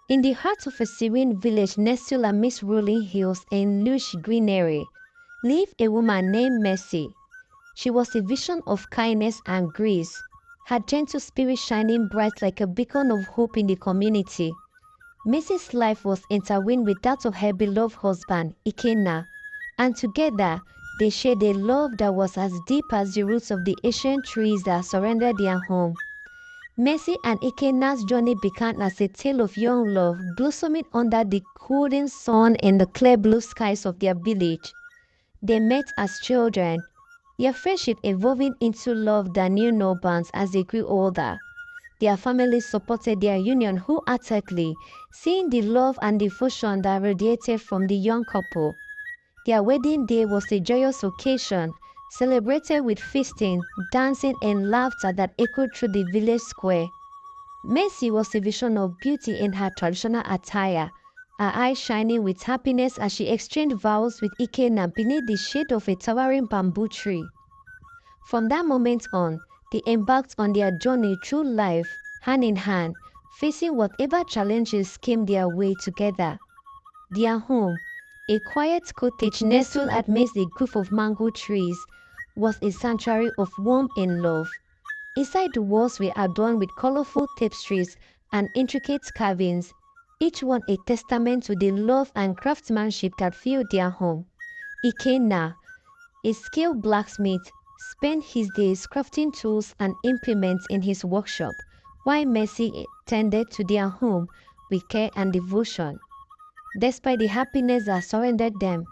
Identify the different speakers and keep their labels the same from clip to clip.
Speaker 1: In the heart of a serene village nestled amidst rolling hills and lush greenery, lived a woman named Mercy. She was a vision of kindness and grace, her gentle spirit shining bright like a beacon of hope in the community. Mercy's life was intertwined with that of her beloved husband, Ikenna, and together they shared a love that was as deep as the roots of the ancient trees that surrounded their home. Mercy and Ikenna's journey began as a tale of young love blossoming under the golden sun and the clear blue skies of their village. They met as children, their friendship evolving into love that knew no bounds as they grew older. Their families supported their union wholeheartedly, seeing the love and devotion that radiated from the young couple. Their wedding day was a joyous occasion, celebrated with feasting, dancing, and laughter that echoed through the village square. Mercy was a vision of beauty in her traditional attire, her eyes shining with happiness as she exchanged vows with Ikenna beneath the shade of a towering bamboo tree. From that moment on, they embarked on their journey through life, hand in hand, facing whatever challenges came their way together. Their home, a quiet cottage nestled amidst a grove of mango trees, was a sanctuary of warmth and love. Inside the walls were adorned with colorful tapestries and intricate carvings, each one a testament to the love and craftsmanship that filled their home. Ikenna, a skilled blacksmith, spent his days crafting tools and implements in his workshop, while Mercy tended to their home with care and devotion. Despite the happiness that surrounded them,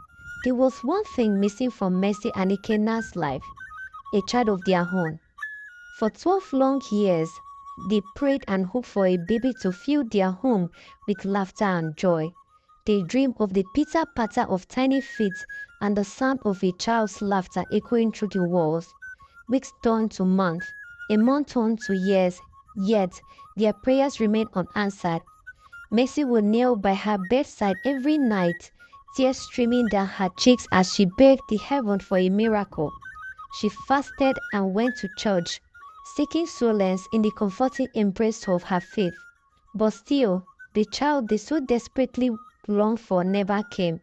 Speaker 1: there was one thing missing from Mercy and Ikenna's life, a child of their own. For 12 long years, they prayed and hoped for a baby to fill their home with laughter and joy. They dreamed of the pitter-patter of tiny feet and the sound of a child's laughter echoing through the walls. Weeks turned to months, a month turned to years, yet their prayers remained unanswered. Mercy would kneel by her bedside every night, tears streaming down her cheeks as she begged the heaven for a miracle. She fasted and went to church, seeking solace in the comforting embrace of her faith. But still, the child they so desperately longed for never came.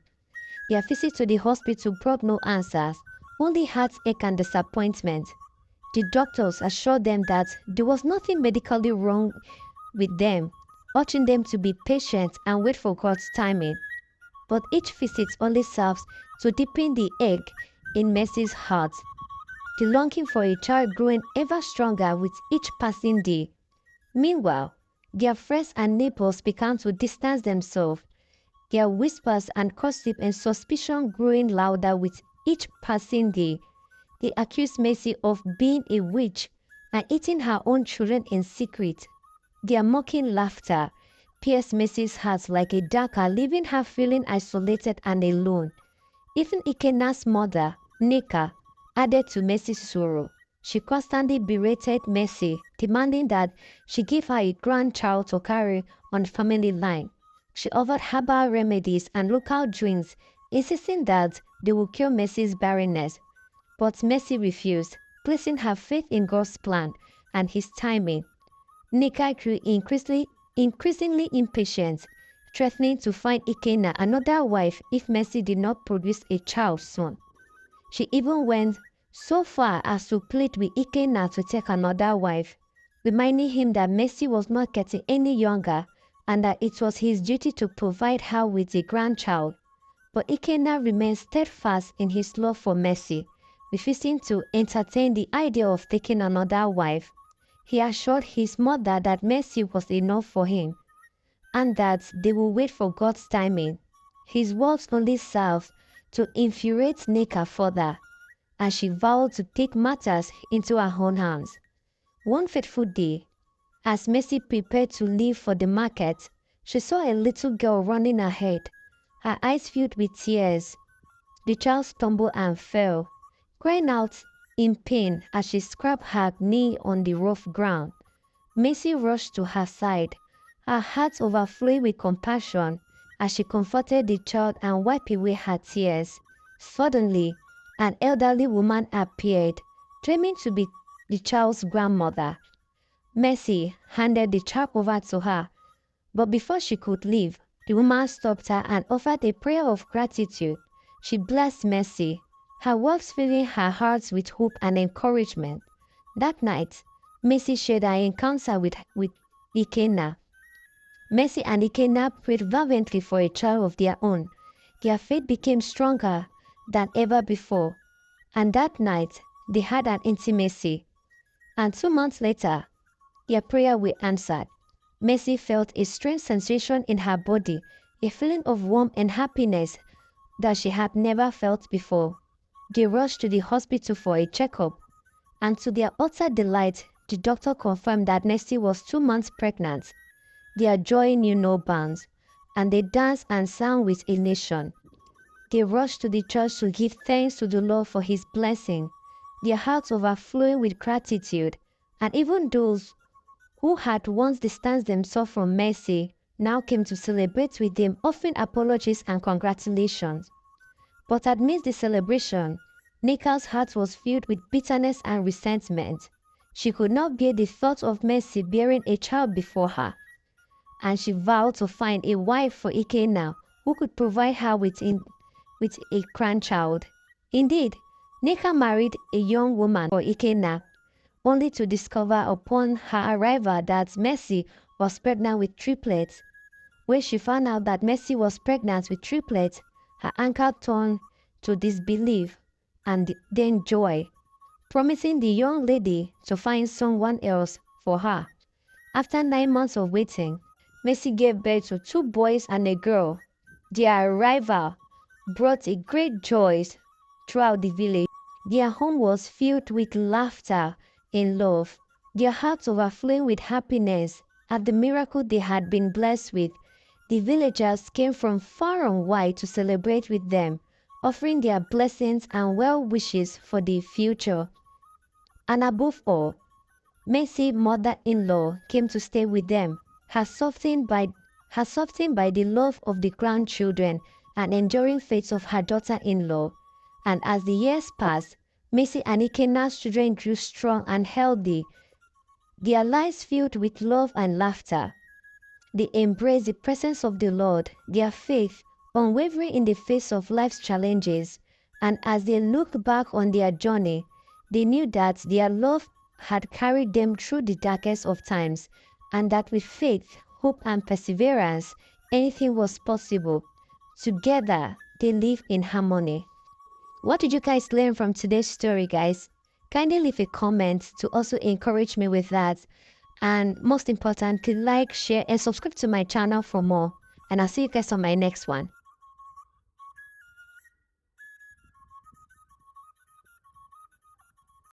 Speaker 1: Their visit to the hospital brought no answers, only heartache and disappointment. The doctors assured them that there was nothing medically wrong with them, urging them to be patient and wait for God's timing. But each visit only serves to deepen the ache in Mercy's heart. The longing for a child growing ever stronger with each passing day. Meanwhile, their friends and neighbors began to distance themselves, their whispers and gossip and suspicion growing louder with each passing day. They accused Mercy of being a witch and eating her own children in secret. Their mocking laughter pierced Mercy's heart like a dagger, leaving her feeling isolated and alone. Even Ikenna's mother, Nneka, added to Mercy's sorrow. She constantly berated Mercy, demanding that she give her a grandchild to carry on the family line. She offered herbal remedies and local drinks, insisting that they would cure Mercy's barrenness. But Mercy refused, placing her faith in God's plan and His timing. Nneka grew increasingly impatient, threatening to find Ikenna another wife if Mercy did not produce a child soon. She even went so far as to plead with Ikenna to take another wife, reminding him that Mercy was not getting any younger and that it was his duty to provide her with a grandchild. But Ikenna remained steadfast in his love for Mercy, refusing to entertain the idea of taking another wife. He assured his mother that Mercy was enough for him, and that they would wait for God's timing. His words only served to infuriate Nneka further, and she vowed to take matters into her own hands. One fateful day, as Mercy prepared to leave for the market, she saw a little girl running ahead, her eyes filled with tears. The child stumbled and fell, crying out in pain as she scraped her knee on the rough ground. Mercy rushed to her side, her heart overflowing with compassion as she comforted the child and wiped away her tears. Suddenly, an elderly woman appeared, claiming to be the child's grandmother. Mercy handed the child over to her, But before she could leave, the woman stopped her and offered a prayer of gratitude. She blessed Mercy, her words filling her heart with hope and encouragement. That night, Mercy shared her encounter with Ikenna. Mercy and Ikenna prayed fervently for a child of their own. Their faith became stronger than ever before, and that night they had an intimacy. And 2 months later, their prayer was answered. Mercy felt a strange sensation in her body, a feeling of warmth and happiness that she had never felt before. They rushed to the hospital for a checkup, and to their utter delight, the doctor confirmed that Mercy was 2 months pregnant. Their joy knew no bounds, and they danced and sang with elation. They rushed to the church to give thanks to the Lord for His blessing, their hearts overflowing with gratitude, and even those who had once distanced themselves from Mercy now came to celebrate with them, offering apologies and congratulations. But amidst the celebration, Nneka's heart was filled with bitterness and resentment. She could not bear the thought of Mercy bearing a child before her, and she vowed to find a wife for Ikenna who could provide her with a grandchild. Indeed, Nneka married a young woman for Ikenna, only to discover upon her arrival that Mercy was pregnant with triplets. When she found out that Mercy was pregnant with triplets, her anger turned to disbelief and then joy, promising the young lady to find someone else for her. After 9 months of waiting, Mercy gave birth to 2 boys and a girl. Their arrival brought a great joy throughout the village. Their home was filled with laughter and love, their hearts overflowing with happiness at the miracle they had been blessed with. The villagers came from far and wide to celebrate with them, offering their blessings and well wishes for the future. And above all, Mercy's mother-in-law came to stay with them, her softened by the love of the grandchildren and enduring faith of her daughter-in-law. And as the years passed, Mercy and Ikenna's children grew strong and healthy, their lives filled with love and laughter. They embraced the presence of the Lord, their faith unwavering in the face of life's challenges, and as they looked back on their journey, they knew that their love had carried them through the darkest of times, and that with faith, hope, and perseverance, anything was possible. Together, they live in harmony. What did you guys learn from today's story, guys? Kindly leave a comment to also encourage me with that. And most importantly, like, share, and subscribe to my channel for more. And I'll see you guys on my next one.